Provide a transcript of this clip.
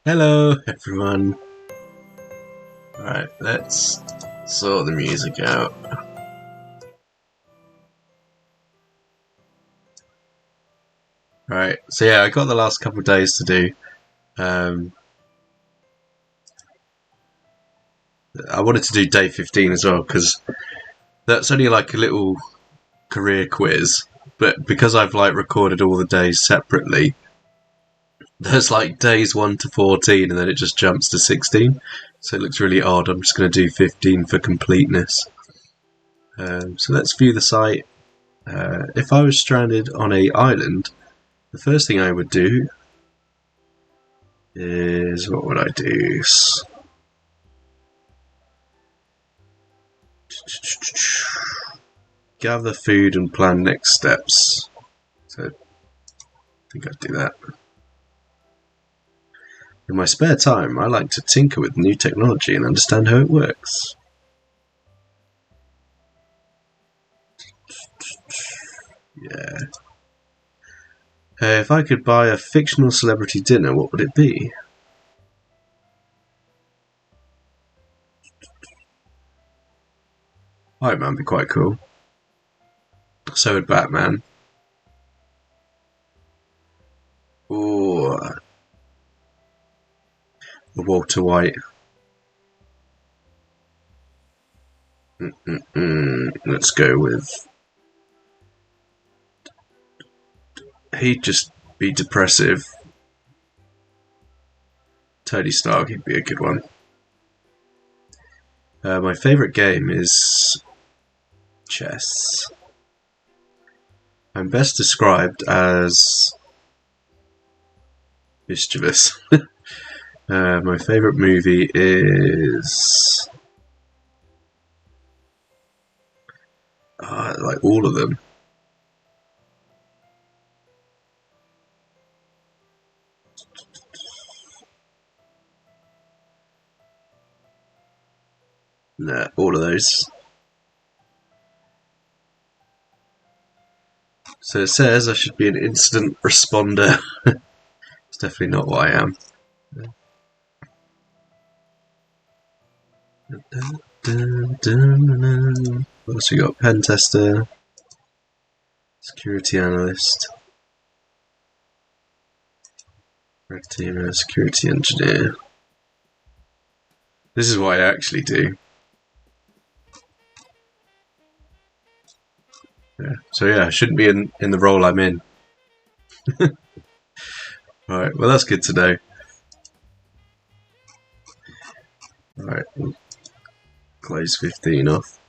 Hello, everyone. Alright, let's sort the music out. Right, so yeah, I got the last couple of days to do. I wanted to do day 15 as well, because that's only like a little career quiz. But because I've like recorded all the days separately, there's like days 1 to 14 and then it just jumps to 16. So it looks really odd. I'm just going to do 15 for completeness. So let's view the site. If I was stranded on an island, the first thing I would do is, what would I do? Gather food and plan next steps. So I think I'd do that. In my spare time, I like to tinker with new technology and understand how it works. Yeah. If I could buy a fictional celebrity dinner, what would it be? Iron Man would be quite cool. So would Batman. Ooh. Walter White. Let's go with... He'd just be depressive. Tony Stark, he'd be a good one. My favourite game is chess. I'm best described as mischievous. My favourite movie is like all of them. Nah, all of those. So it says I should be an instant responder. It's definitely not what I am. What else we got? Pen tester, security analyst, red teamer, security engineer. This is what I actually do. Yeah. So yeah, I shouldn't be in the role I'm in. Alright, well that's good to know. Alright, we'll close 15 off.